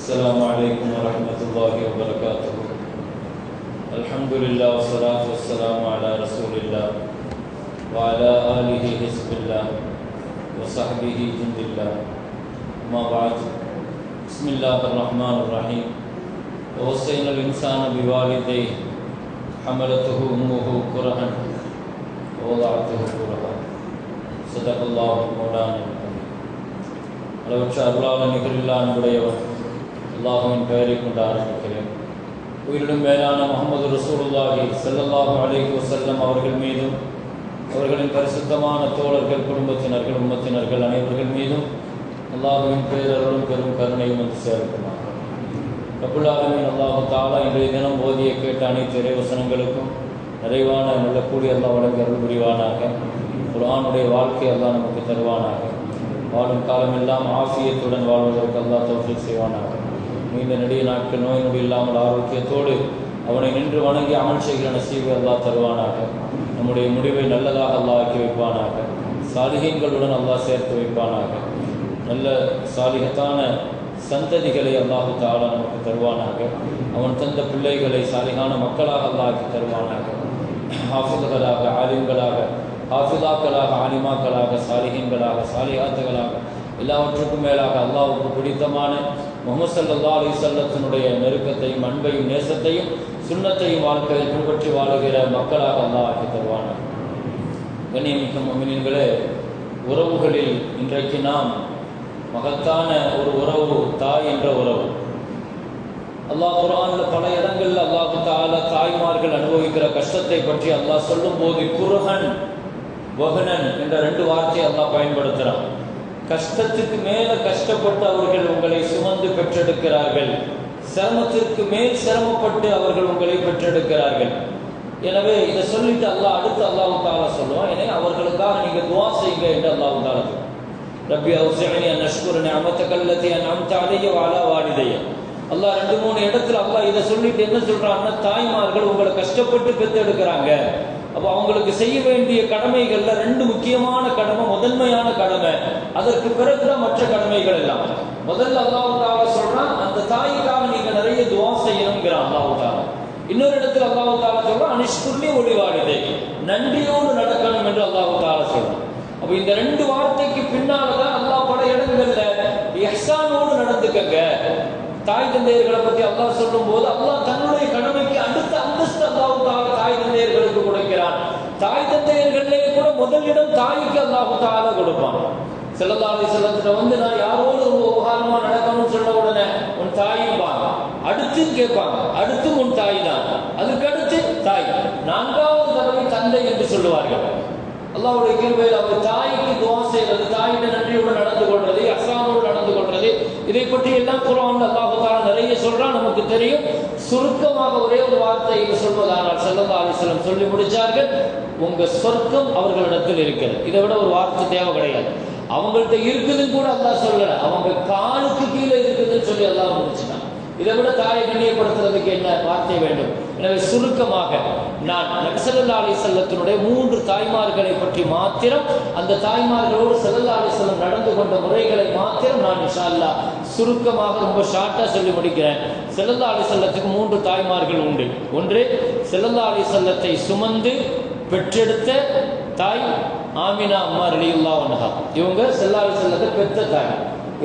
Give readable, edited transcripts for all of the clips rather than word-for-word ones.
السلام عليكم ورحمة الله وبركاته. الحمد لله والصلاة والسلام على رسول الله وعلى آله حزب الله وصحبه جند الله. ما بعد. بسم الله الرحمن الرحيم. ووصينا الإنسان بوالديه حملته أمه كرها ووضعته كرها. صدق الله مولانا. அளவற்ற அருளாளன் நிகரில்லா அன்புடையவர் அல்லாஹுவின் பெயரை கொண்டு ஆரம்பிக்கிறேன். உயிரிலும் மேலான முஹம்மது ரசூலுல்லாஹி ஸல்லல்லாஹு அலைஹி வஸல்லம் அவர்கள் மீதும் அவர்களின் பரிசுத்தமான தோழர்கள், குடும்பத்தினர்கள், உம்மத்தினர்கள் அனைவர்கள் மீதும் அல்லாஹுவின் பேரருளும் பெரும் கருணையும் வந்து சேர்க்குமாக. ரப்புல் ஆலமீன் அல்லாஹு தஆலா இன்றைய தினம் ஓதிய கேட்ட அனைத்து இறைவசனங்களுக்கும் நிறைவான நல்ல கூலி அல்லாஹ் வழங்கி அருள் புரிவானாக. குர்ஆனுடைய வாழ்க்கை அல்லாஹ் நமக்கு தருவானாக. வாழும் காலமெல்லாம் ஆஃபியத்துடன் வாழ்வதற்கு அல்லாஹ் தௌஃபீக் செய்வானாக. நீண்ட நெடிய நாட்கள் நோய் நொடி இல்லாமல் ஆரோக்கியத்தோடு அவனை நின்று வணங்கி அமல் செய்கிற நசீபை அல்லாஹ் தருவானாக. நம்முடைய முடிவை நல்லதாக அல்லாஹ் ஆக்கி வைப்பானாக. சாலிஹீன்களுடன் அல்லாஹ் சேர்த்து வைப்பானாக. நல்ல சாலிகத்தான சந்ததிகளை அல்லாஹு தஆலா நமக்கு தருவானாக. அவன் தந்த பிள்ளைகளை சாலிகான மக்களாக அல்லாஹ் ஆக்கி தருவானாக. ஹாஃபிதுகளாக, ஆலிம்களாக, ஹாஃபிதாக்களாக, ஆலிமாக்களாக, சாலிஹீன்களாக, சாலிஹாத்துகளாக, எல்லாவற்றுக்கும் மேலாக அல்லாஹ்வுக்கு பிடித்தமான முஹம்மது ஸல்லல்லாஹு அலைஹி வஸல்லத்தினுடைய நெருக்கத்தையும் அன்பையும் நேசத்தையும் சுன்னத்தையும் வாழ்க்கையில் பின்பற்றி வாழுகிற மக்களாக அல்லாஹ் ஆக்கி தருவானாக. கண்ணியமிக்க முஃமினீன்களே, உறவுகளில் இன்றைக்கு நாம் மகத்தான ஒரு உறவு தாய் என்ற உறவு. அல்லாஹ் குர்ஆனில் பல இடங்களில் அல்லாஹு தஆலா தாய்மார்கள் அனுபவிக்கிற கஷ்டத்தை பற்றி அல்லாஹ் சொல்லும் போது குர்ஹன் வஹனன் என்ற ரெண்டு வார்த்தையை அல்லாஹ் பயன்படுத்துகிறான். கஷ்டத்துக்கு மேல கஷ்டப்பட்டு அவர்கள் உங்களை சுமந்து பெற்றெடுக்கிறார்கள், சிரமத்திற்கு மேல் சிரமப்பட்டு அவர்கள் உங்களை பெற்றெடுக்கிறார்கள். எனவே இதை சொல்லிட்டு அல்லாஹ் அடுத்து அல்லாஹு தஆலா சொல்லுவான், எனவே அவர்களுக்காக நீங்க துஆ செய்யுங்க என்று அல்லாஹு தஆலா சொல்லுவான். ரப்பி அவ்ஸிஅனி அன் அஷ்குர நிஅமதக அல்லதி அன்அம்த அலைய வ அலா வாலிதைய. அல்லாஹ் 2-3 இடத்துல அல்லாஹ் இதை சொல்லிட்டு என்ன சொல்றான்னா, தாய்மார்கள் உங்களை கஷ்டப்பட்டு பெற்றெடுக்கிறாங்க. அப்போ அவங்களுக்கு செய்ய வேண்டிய கடமைகள்ல 2 முக்கியமான கடமை, முதன்மையான கடமை. அதற்கு பிறகுதான் மற்ற கடமைகள் எல்லாம். முதல்ல அல்லாஹ் தஆலா சொல்றான், அந்த தாய்க்காக நீங்க நிறைய துஆ செய்யணும்ங்கிறான் அல்லாஹ் தஆலா. இன்னொரு இடத்துல அல்லாஹ் தஆலா சொல்றான், அனிஷ்குர்னி ஒலி வாலிதை, நன்றியோடு நடக்கணும் என்று அல்லாஹ் தஆலா சொல்றான். அப்ப இந்த 2 வார்த்தைக்கு பின்னால்தான் அல்லாஹ் பல இடங்கள்ல இஹ்சானோடு நடந்துக்கங்க. தாய் தந்தையர்களை பற்றி அல்லாஹ் சொல்லும் போது அல்லாஹ் தன்னுடைய கடமைக்கு அடுத்த அந்தஸ்து அல்லாஹ் தஆலா தாய் தந்தையர்களுக்கு கொடுக்கிறான். தாய் தந்தையர்களே கூட முதலிடம் தாய்க்கு அல்லாஹ் தஆலா கொடுப்பான். ஸல்லல்லாஹு அலைஹி வஸல்லம் நான் யாரோடு உபகாரமா நடக்கணும்னு சொன்ன உடனே உன் தாயும்பாங்க, அடுத்தும் கேட்பாங்க, அடுத்தும் உன் தாய் தான், அதுக்கு அடுத்து தாய், 4வது தடவை தந்தை என்று சொல்லுவார்கள். அல்லாஹ்வுடைய கிருபையில் அவர் தாய்க்கு துஆ செய்வது, தாயிட நன்றியோடு நடந்து கொள்வது, இஹ்சானோடு நடந்து கொள்வது, இதை பற்றி எல்லாம் குர்ஆன்ல அல்லாஹ் தஆலா நிறைய சொல்றான், நமக்கு தெரியும். சுருக்கமாக ஒரே ஒரு வார்த்தையை சொல்வதானால் ஸல்லல்லாஹு அலைஹி வஸல்லம் சொல்லி முடிச்சார்கள், உங்க சொர்க்கம் அவர்களிடத்தில் இருக்கிறது. இதை விட ஒரு வார்த்தை தேவை கிடையாது. அவங்கள்ட்ட இருக்குதுன்னு கூட அல்லாஹ் சொல்லல, அவங்க காலுக்கு கீழே இருக்குதுன்னு சொல்லி அல்லாஹ் முடிச்சுட்டான். இதை விட தாயை கண்ணியப்படுத்துறதுக்கு என்ன வார்த்தை வேண்டும்? எனவே சுருக்கமாக நான் நபி ஸல்லல்லாஹு அலைஹி வஸல்லத்தினுடைய 3 தாய்மார்களை பற்றி மாத்திரம், அந்த தாய்மார்களோடு ஸல்லல்லாஹு அலைஹி வஸல்லம் நடந்து கொண்ட முறைகளை மாத்திரம் நான் இன்ஷா அல்லாஹ் சுருக்கமாக ரொம்ப ஷார்ட்டா சொல்லி முடிக்கிறேன். ஸல்லல்லாஹு அலைஹி வஸல்லத்துக்கு 3 தாய்மார்கள் உண்டு. ஒன்று, ஸல்லல்லாஹு அலைஹி வஸல்லத்தை சுமந்து பெற்றெடுத்த தாய் ஆமினா அம்மா ரலியல்லாஹு அன்ஹா. இவங்க ஸல்லல்லாஹு அலைஹி வஸல்லத்தை பெற்ற தாய்.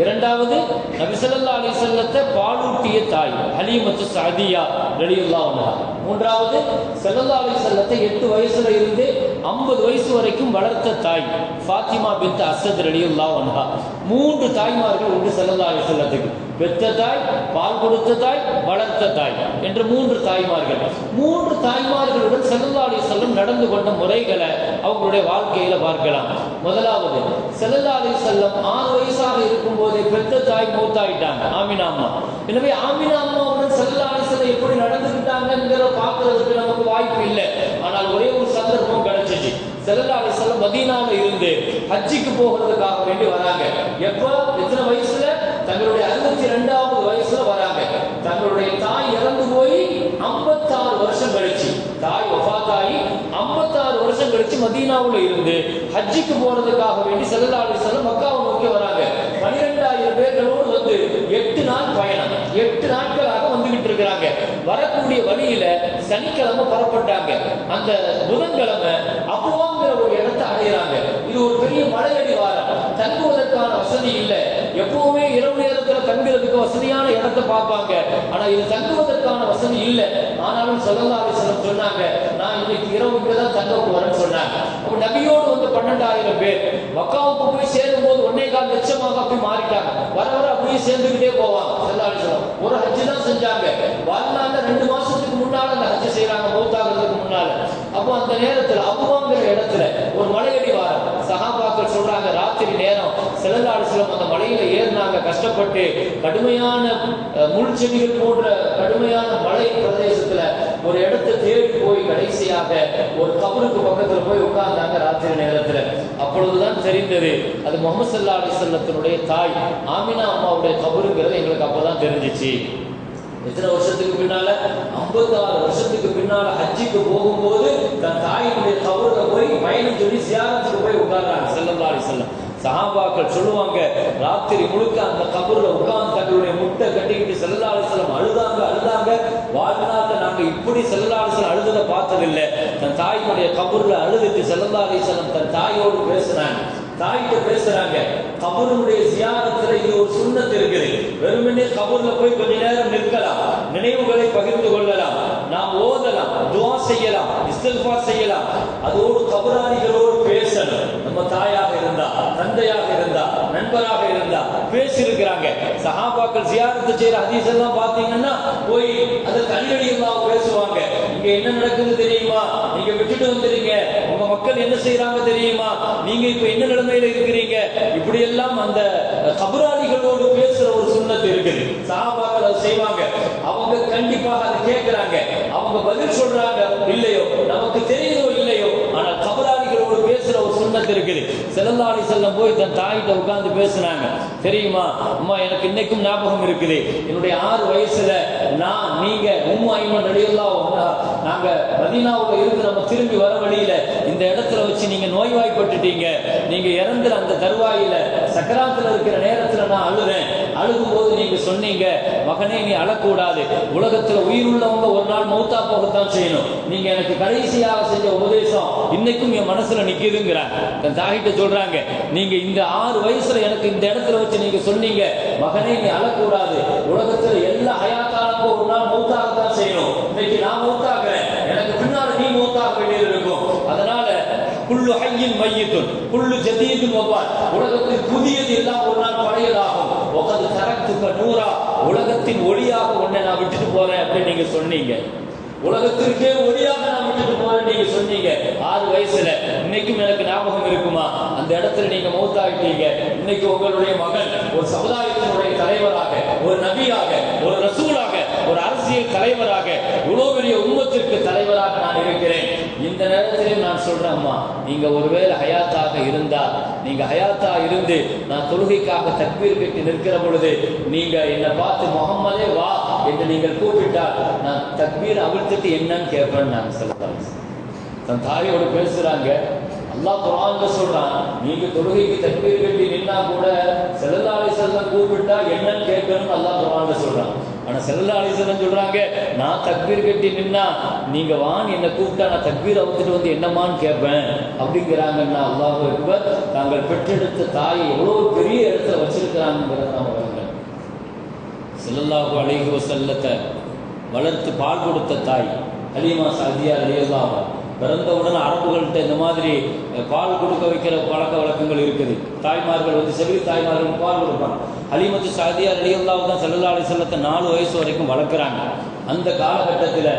இரண்டாவது, நபி ஸல்லல்லாஹு அலைஹி வஸல்லத்தை பாலூட்டிய தாய் ஹலீமத்து ஸஅதியா ரலியல்லாஹு அன்ஹா. மூன்றாவது, ஸல்லல்லாஹு அலைஹி வஸல்லத்தை 8 வயசுல இருந்து 50 வயசு வரைக்கும் வளர்த்த தாய் ஃபாத்திமா பின்த் அஸத் ரலியல்லாஹு அன்ஹா. 3 தாய்மார்கள் உண்டு ஸல்லல்லாஹு அலைஹி வஸல்லத்துக்கு. பெற்ற தாய், பால் கொடுத்த தாய், வளர்த்த தாய் என்று 3 தாய்மார்கள். 3 தாய்மார்களுடன் ஸல்லல்லாஹு அலைஹி வஸல்லம் நடந்து கொண்ட முறைகளை அவங்களுடைய வாழ்க்கையில பார்க்கலாம். முதலாவது, ஸல்லல்லாஹு அலைஹி வஸல்லம் 6 வயசாக இருக்கும் போதே பெற்ற தாய் மூத்தாயிட்டாங்க, ஆமினா அம்மா. எனவே ஆமினா அம்மாவுடன் ஸல்லல்லாஹு அலைஹி வஸல்லம் எப்படி நடந்துக்கிட்டாங்கங்கிற பார்க்கறதுக்கு நமக்கு வாய்ப்பு இல்லை. ஆனால் ஒரே ஒரு சந்தர்ப்பம் கிடைச்சிச்சு. ஸல்லல்லாஹு அலைஹி வஸல்லம் மதீனாவில் இருந்து ஹஜ்ஜுக்கு போகிறதுக்காக வேண்டி வராங்க. எப்போ, எத்தனை வயசுல? தங்களுடைய 62வது வயசுல வராங்க. தங்களுடைய தாய் இறந்து போய் 56 வருஷம் கழிச்சு, தாய் வஃபாத்தாகி 56 வருஷம் கழிச்சு மதீனாவுல இருந்து ஹஜ்ஜுக்கு போறதுக்காக வேண்டி ஸல்லல்லாஹு அலைஹி வஸல்லம் மக்காவை நோக்கி வராங்க. 12,000 பேர்களோடு வந்து 8 நாள் பயணம், 8 நாட்களாக வந்துகிட்டு இருக்கிறாங்க. வரக்கூடிய வழியில சனிக்கிழமை புறப்பட்டாங்க. அந்த புதன்கிழமை அபுவாங்கிற ஒரு இடத்தை அடைகிறாங்க. இது ஒரு பெரிய மலையடிவாரம், தங்குவதற்கான வசதி இல்லை. எப்பவுமே இரவு நேரத்தில் தங்குறதுக்கு வசதியான இடத்தை பார்ப்பாங்க, ஆனா இது தங்குவதற்கான வசதி இல்லை. ஆனாலும் ஸல்லல்லாஹு அலைஹி வஸல்லம் சொன்னாங்க, நான் இன்னைக்கு இரவு இங்கதான் தங்க போறேன்னு சொன்னாங்க. அப்ப நபியோடு வந்து 12,000 பேர் மக்காவுக்கு போய் சேரும் போது 1.25 லட்சமாக அப்படி மாறிட்டாங்க. வர வர அப்படியே சேர்ந்துகிட்டே போவாங்க. ஸல்லல்லாஹு அலைஹி வஸல்லம் ஒரு ஹஜ் தான் செஞ்சாங்க. வாழ்நாள்ல 2 மாசத்துக்கு முன்னால அந்த ஹஜ் செய்யறாங்க, மௌத்தாகிறதுக்கு முன்னால. அப்போ அந்த நேரத்தில் அபுவாங்கிற இடத்துல ஒரு மலையடி வாரம், சஹாபாக்கள் சொல்றாங்க, ராத்திரி நேரம் ஸல்லல்லாஹு அலைஹி வஸல்லம் அந்த மலையில ஏறினாங்க கஷ்டப்பட்டு. கடுமையான முள் செடிகள் போன்ற கடுமையான மலை பிரதேசத்துல ஒரு இடத்தை தேடி போய் கடைசியாக ஒரு கபருக்கு பக்கத்துல போய் உட்கார்ந்தாங்க ராத்திரி நேரத்துல. அப்பொழுதுதான் தெரிந்தது அது முஹம்மது ஸல்லல்லாஹு அலைஹி வஸல்லத்தினுடைய தாய் ஆமினா அம்மாவுடைய கபருங்கிறது எங்களுக்கு அப்பதான் தெரிஞ்சிச்சு. எத்தனை வருஷத்துக்கு பின்னால? 56 வருஷத்துக்கு பின்னால ஹஜ்ஜுக்கு போகும்போது தன் தாயினுடைய கபருக்கு போய் பயணம் சொல்லி ஜியாரத்துக்கு போய் உட்கார்றாங்க ஸல்லல்லாஹு அலைஹி வஸல்லம். சஹாபாக்கள் சொல்லுவாங்க, ராத்திரி முழுக்க அந்த கபர்ல உட்கார்ந்து தங்களுடைய முட்டை கட்டிக்கிட்டு ஸல்லல்லாஹு அலைஹி வஸல்லம் அழுதாங்க. வாழ்நாள்ல நாங்க இப்படி ஸல்லல்லாஹு அலைஹி வஸல்லம் அழுததை பார்த்ததில்லை. தன் தாயினுடைய கபர்ல அழுதுட்டு ஸல்லல்லாஹு அலைஹி வஸல்லம் தன் தாயோடு பேசினாங்க. தாய்கிட்ட பேசுறாங்க, கபருடைய ஜியாரத்துல இது ஒரு சுன்னத் இருக்குது. வெறுமனே கபர்ல போய் கொஞ்ச நேரம் நிற்கலாம், நினைவுகளை பகிர்ந்து கொள்ளலாம், நாம் ஓதலாம், துஆ செய்யலாம், இஸ்திக்ஃபார் செய்யலாம். அதோடு கபராளிகளோடு பேசணும். நம்ம தாயாக இருந்தா, தந்தையாக இருந்தா, நண்பராக இருந்தா பேசியிருக்கிறாங்க. சஹாபாக்கள் ஜியாரத்து செய்யற ஹதீஸ் எல்லாம் பாத்தீங்கன்னா போய் அதை கல்லடி எல்லாம் பேசுவாங்க. இங்க என்ன நடக்குது தெரியுமா? நீங்க விட்டுட்டு வந்துறீங்க, உங்க மக்கள் என்ன செய்யறாங்க தெரியுமா? நீங்க இப்ப என்ன நிலைமையில இருக்கிறீங்க? இப்படி எல்லாம் அந்த கபராளிகளோடு பேசுற ஒரு சுன்னத் இருக்குது. சஹாபாக்கள் அதை செய்வாங்க. அவங்க கண்டிப்பாக அதை கேட்கிறாங்க. அவங்க பதில் சொல்றாங்க இல்லையோ, நமக்கு தெரியுதோ இல்லையோ, ஆனா கபராளிகளோடு பேசுற ஒரு சுன்னத் இருக்குது. ஸல்லல்லாஹு அலைஹி வஸல்லம் போய் தன் தாயிட்ட உட்கார்ந்து பேசினாங்க. தெரியுமா அம்மா, எனக்கு இன்னைக்கும் ஞாபகம் இருக்குது. என்னுடைய 6 வயசுல நீங்க உம்மு ஐமன் ரலியல்லாஹு அன்ஹா நாங்க மதீனாவுல இருந்து நம்ம திரும்பி வர வழியில இந்த இடத்துல வச்சு நீங்க நோய்வாய்ப்பட்டுட்டீங்க. நீங்க இறந்துற அந்த தருவாயில சக்கராத்துல இருக்கிற நேரத்துல நான் அழுறேன். அழுகும் போது நீங்க சொன்னீங்க, மகனே நீ அழக்கூடாது, உலகத்துல உயிர் உள்ளவங்க ஒரு நாள் மௌத்தா போகத்தான் செய்யணும். நீங்க எனக்கு கடைசியாக செஞ்ச உபதேசம் இன்னைக்கும் என் மனசுல நிக்குதுங்கிறாங்க. தன் தாயிட்ட சொல்றாங்க, நீங்க இந்த 6 வயசுல எனக்கு இந்த இடத்துல வச்சு நீங்க சொன்னீங்க, மகனே நீ அழக்கூடாது, உலகத்துல எல்லா ஹயாத்தாளுக்கும் ஒரு நாள் மௌத்தாகத்தான் செய்யணும். இன்னைக்கு நான் மௌத்தாகிறேன், எனக்கு பின்னால நீ மௌத்தாக வேண்டியது இருக்கும். அதனால குல்லு ஹய்யின் மய்யித்துன் குல்லு ஜதீதுன் வபால், உலகத்தில் புதியது எல்லாம் ஒரு நாள் பழையதாகும். வகத் தரக்துக நூரா, உலகத்தின் ஒளியாக உன்னை நான் விட்டுட்டு போறேன் அப்படின்னு நீங்க சொன்னீங்க. உலகத்திற்கே ஒளியாக நான் விட்டுட்டு போறேன் நீங்க சொன்னீங்க 6 வயசுல. இன்னைக்கும் எனக்கு ஞாபகம் இருக்குமா? அந்த இடத்துல நீங்க மௌத்தாயிட்டீங்க. இன்னைக்கு உங்களுடைய மகன் ஒரு சமுதாயத்தினுடைய தலைவராக, ஒரு நபியாக, ஒரு ரசூலாக, ஒரு அரசியல் தலைவராக, இவ்வளவு பெரிய உம்மத்திற்கு தலைவராக நான் இருக்கிறேன். இந்த நேரத்திலும் நான் சொல்றேன், அம்மா நீங்க ஒருவேளை ஹயாத்தாக இருந்தா, நீங்க ஹயாத்தா இருந்து நான் தொழுகைக்காக தக்பீர் கட்டி நிற்கிற பொழுது நீங்க என்னை பார்த்து முஹம்மதே வா என்று நீங்கள் கூப்பிட்டால் நான் தக்பீர் அவிழ்த்துட்டு என்னன்னு கேட்பேன்னு நான் சொல்றேன். தன் தாயோடு பேசுறாங்க. அல்லாஹ் குர்ஆன்ல சொல்றான், நீங்க தொழுகைக்கு தக்பீர் கட்டி நின்னா கூட ஸல்லல்லாஹு அலைஹி வஸல்லம் கூப்பிட்டா என்னன்னு கேட்கணும்னு அல்லாஹ் குர்ஆன்ல சொல்றான். ஆனா ஸல்லல்லாஹு அலைஹி வஸல்லம் சொல்றாங்க, நான் தக்பீர் கட்டி நின்னா நீங்க வான்னு என்ன கூப்பிட்டா நான் தக்பீர் அவுத்துட்டு வந்து என்னமான்னு கேட்பேன் அப்படிங்கிறாங்கன்னா, அல்லாஹு அக்பர். தாங்கள் பெற்றெடுத்த தாயை எவ்வளவு பெரிய இடத்துல வச்சிருக்கிறாங்கிறத நாம விளங்கணும். ஸல்லல்லாஹு அலைஹி வஸல்லத்தை வளர்த்து பால் கொடுத்த தாய் ஹலீமா சாதியா ரலியல்லாஹு அன்ஹா. பிறந்தவுடன் அரபுகள்கிட்ட இந்த மாதிரி பால் கொடுக்க வைக்கிற பழக்க வழக்கங்கள் இருக்குது. தாய்மார்கள் வந்து செவி தாய்மார்கள் பால் கொடுப்பாங்க. ஹலீமத்து சாதியா ரலியல்லாஹு தான் ஸல்லல்லாஹு அலைஹி வஸல்லத்தை 4 வயசு வரைக்கும் வளர்க்குறாங்க. அந்த காலகட்டத்தில்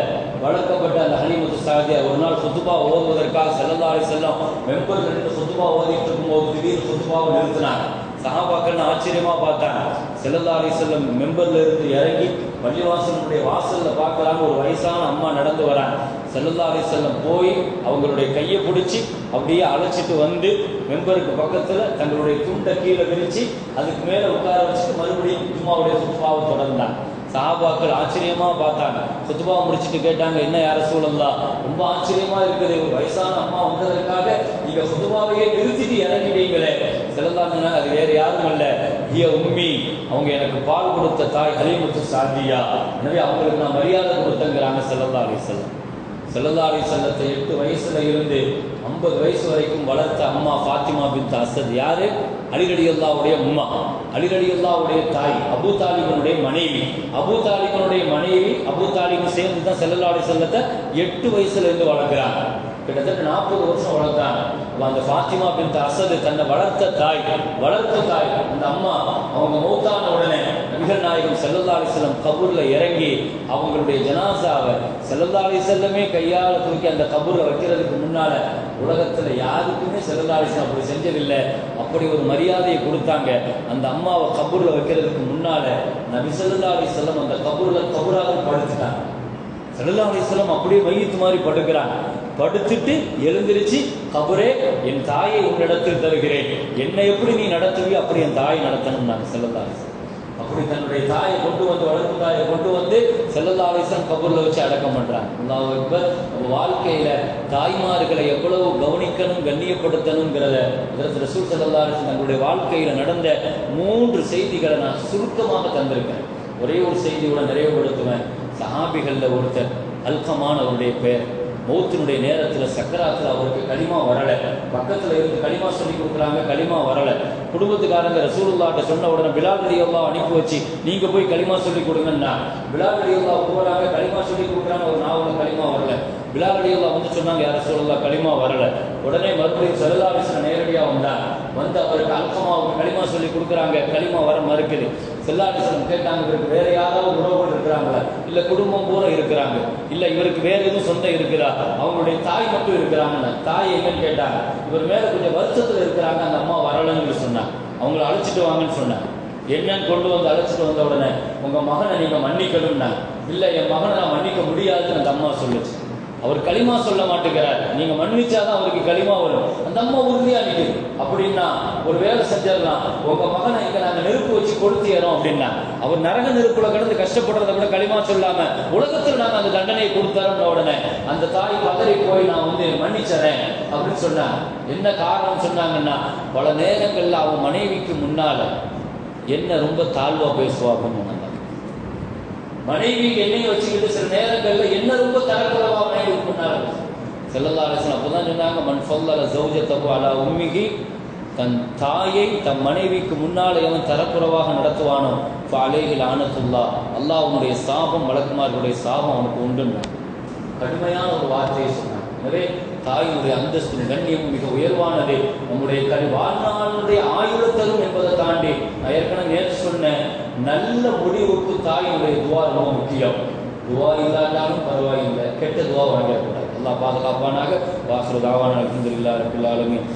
வளர்க்கப்பட்ட அந்த ஹலீமத்து சாதியா ஒரு நாள் குத்துபா ஓதுவதற்காக ஸல்லல்லாஹு அலைஹி வஸல்லம் மெம்பர் நின்று குத்துபா ஓதிட்டு இருக்கும்போது திடீர்னு குத்துபாவை நிறுத்தினாங்க. சஹாபாக்கள் ஆச்சரியமா பார்த்தாங்க. ஸல்லல்லாஹு அலைஹி வஸல்லம் மெம்பர்ல இருந்து இறங்கி பள்ளிவாசலுடைய வாசல்ல பார்க்கறாங்க, ஒரு வயசான அம்மா நடந்து வராங்க. ஸல்லல்லாஹு அலைஹி வஸல்லம் போய் அவங்களுடைய கையை பிடிச்சி அப்படியே அழைச்சிட்டு வந்து மெம்பருக்கு பக்கத்துல தங்களுடைய துண்டை கீழே விரிச்சு அதுக்கு மேல உட்கார வச்சுட்டு மறுபடியும் ஜும்மாவுடைய குத்பாவை தொடர்ந்தாங்க. சஹாபாக்கள் ஆச்சரியமா பார்த்தாங்க. குத்பா முடிச்சுட்டு கேட்டாங்க, என்ன யார ரசூலல்லாஹ், ரொம்ப ஆச்சரியமா இருக்குது, ஒரு வயசான அம்மா வந்ததற்காக நீங்க குத்பாவையே நிறுத்திட்டு இறங்கிட்டீங்களே. செல்லல்லாங்க அது வேறு யாரும் அல்ல, ஹிய உம்மி, அவங்க எனக்கு பால் கொடுத்த தாய் ஹலீமத்து சாதியா, எனவே அவங்களுக்கு நான் மரியாதை கொடுத்தங்கிறாங்க ஸல்லல்லாஹு அலைஹி வஸல்லம். ஸல்லல்லாஹு அலைஹி வஸல்லத்தை 8 வயசுல இருந்து 50 வயசு வரைக்கும் வளர்த்த அம்மா ஃபாத்திமா பின்த் அஸத் யாரு? அலி ரலியல்லாஹுடைய அம்மா, அலி ரலியல்லாஹுடைய தாய், அபூ தாலிபனுடைய மனைவி. அபூ தாலிபனுடைய மனைவி அபூ தாலிபு சேர்ந்து தான் ஸல்லல்லாஹு அலைஹி வஸல்லத்தை 8 வயசுல இருந்து வளர்க்குறாங்க. கிட்டத்தட்ட 40 வருஷம் வளர்த்தாங்க. அந்த ஃபாத்திமா பின்த் அஸத் தன்னை வளர்த்த தாய், அந்த அம்மா அவங்க மௌத்தான உடனே நபிகள் நாயகம் ஸல்லல்லாஹு அலைஹி வஸல்லம் கபூர்ல இறங்கி அவங்களுடைய ஜனாசாவை ஸல்லல்லாஹு அலைஹி வஸல்லமே கையால தூக்கி அந்த கபூர்ல வைக்கிறதுக்கு முன்னால உலகத்துல யாருக்குமே ஸல்லல்லாஹு அலைஹி வஸல்லம் அப்படி செஞ்சதில்லை. அப்படி ஒரு மரியாதையை கொடுத்தாங்க. அந்த அம்மாவை கபூர்ல வைக்கிறதுக்கு முன்னால நபி ஸல்லல்லாஹு அலைஹி வஸல்லம் அந்த கபூராக படுத்துட்டாங்க. ஸல்லல்லாஹு அலைஹி வஸல்லம் அப்படியே மையத்து மாதிரி படுக்கிறாங்க. படுத்துட்டு எழுந்திருச்சு, கபரே என் தாயை உன்னிடத்தில் தருகிறேன், என்னை எப்படி நீ நடத்துவியோ அப்படி என் தாயை நடத்தணும் நாங்கள் ஸல்லல்லாஹு அலைஹி வஸல்லம். அப்படி தன்னுடைய தாயை கொண்டு வந்து, வளர்ப்பு தாயை கொண்டு வந்து ஸல்லல்லாஹு அலைஹி வஸல்லம் கபூர்ல வச்சு அடக்கம் பண்றாங்க. அல்லாஹ் அக்பர். நம்ம வாழ்க்கையில தாய்மார்களை எவ்வளவு கவனிக்கணும், கண்ணியப்படுத்தணுங்கிறத ஹஜ்ரத் ரசூல் ஸல்லல்லாஹு அலைஹி வஸல்லம் தங்களுடைய வாழ்க்கையில நடந்த 3 செய்திகளை நான் சுருக்கமாக தந்திருக்கேன். ஒரே ஒரு செய்தியோட நிறைவுபடுத்துவேன். சஹாபிகள்ல ஒருத்தர் அல்கமான் அவருடைய பெயர். மௌத்தினுடைய நேரத்தில் சக்கராத்தில் அவருக்கு களிமா வரலை. பக்கத்தில் இருந்து களிமா சொல்லி கொடுக்குறாங்க, களிமா வரலை. குடும்பத்துக்காரங்க ரசூலுல்லாஹ்ட்ட சொன்ன உடனே பிலால் ரலியல்லாஹு அனுப்பி வச்சு நீங்கள் போய் களிமா சொல்லி கொடுங்கன்னா பிலால் ரலியல்லாஹு போகிறாங்க, களிமா சொல்லி கொடுக்குறாங்க. ஒரு நாவல் களிமா வரலை. பிலால் ரலியல்லாஹு வந்து சொன்னாங்க, யார் ரசூலுல்லாஹ் களிமா வரலை. உடனே மறுபடியும் ஸல்லல்லாஹு அலைஹி வஸல்லம் நேரடியாக வந்தாங்க. வந்து அவருக்கு அல்கமாவுக்கு களிமா சொல்லி கொடுக்குறாங்க, களிமா வர மறுக்குது. ஸல்லல்லாஹு அலைஹி வஸல்லம் கேட்டாங்க, இவருக்கு வேற யாராவது உறவுகள் இருக்கிறாங்களா, இல்லை குடும்பம் பூரா இருக்கிறாங்க, இல்லை இவருக்கு வேற எதுவும் சொந்தம் இருக்குதா, அவங்களுடைய தாய் மட்டும் இருக்கிறாங்கன்னு. தாய் எங்கன்னு கேட்டாங்க. இவர் மேல கொஞ்சம் வருத்தத்தில் இருக்கிறாங்க, அந்த அம்மா வரலன்னு சொன்னாங்க. அவங்கள அழைச்சிட்டு வாங்கன்னு சொன்னாங்க. என்னன்னு கொண்டு வந்து அழைச்சிட்டு வந்த உடனே உங்க மகனை நீங்க மன்னிக்கணும்னா, இல்லை என் மகனை நான் மன்னிக்க முடியாதுன்னு அந்த அம்மா சொல்லுச்சு. அவர் களிமா சொல்ல மாட்டேங்கிறார், நீங்க மன்னிச்சாதான் அவருக்கு களிமா வரும். அந்த அம்மா உறுதியா நிற்குது. அப்படின்னா ஒரு வேலை செஞ்சிடலாம், உங்க மகனை இங்க நாங்க நெருப்பு வச்சு கொளுத்திடுறோம் அப்படின்னா, அவர் நரக நெருப்புல கிடந்து கஷ்டப்படுறத கூட களிமா சொல்லாம உலகத்தில் நாங்க அந்த தண்டனையை கொடுத்தாரோம்ன உடனே அந்த தாய் பதறி போய் நான் வந்து மன்னிச்சறேன் அப்படின்னு சொன்னாங்க. என்ன காரணம் சொன்னாங்கன்னா, பல நேரங்கள்ல அவன் மனைவிக்கு முன்னால என்ன ரொம்ப தாழ்வா பேசுவாங்க. மனைவி என்னையும் வச்சுக்கிட்டு சில நேரங்கள்ல என்ன ரொம்ப தரக்குறவா மனைவி பண்ணாங்க. ஸல்லல்லாஹு அலைஹி வஸல்லம் அப்பதான் சொன்னாங்க, மன் ஃபல்லல ஸௌஜதஹு அலா உம்மிஹி, தன் தாயை தன் மனைவிக்கு முன்னாலே அவன் தரக்குறவாக நடத்துவானோ ஃபஅலைஹி லஅனத்துல்லாஹ், அல்லாஹ்வுடைய சாபம், மலக்குமார்களுடைய சாபம் அவனுக்கு உண்டுன்னு கடுமையான ஒரு வார்த்தையை சொன்னாங்க. எனவே தாயினுடைய அந்தஸ்து கண்ணியம் மிக உயர்வானது. நம்முடைய வாழ்நாளுடைய ஆயுளத்தரும் என்பதை தாண்டி நான் ஏற்கனவே நேற்று சொன்ன நல்ல முடிவுக்கு தாயினுடைய துவா ரொம்ப முக்கியம். துவா இல்லாட்டாலும் பரவாயில்லை, கெட்ட துவா வாங்கக்கூடாது. அல்லாஹ் பாதுகாப்பானாக. வாஹிரு தாவானா அல்ஹம்துலில்லாஹி ரப்பில் ஆலமீன்.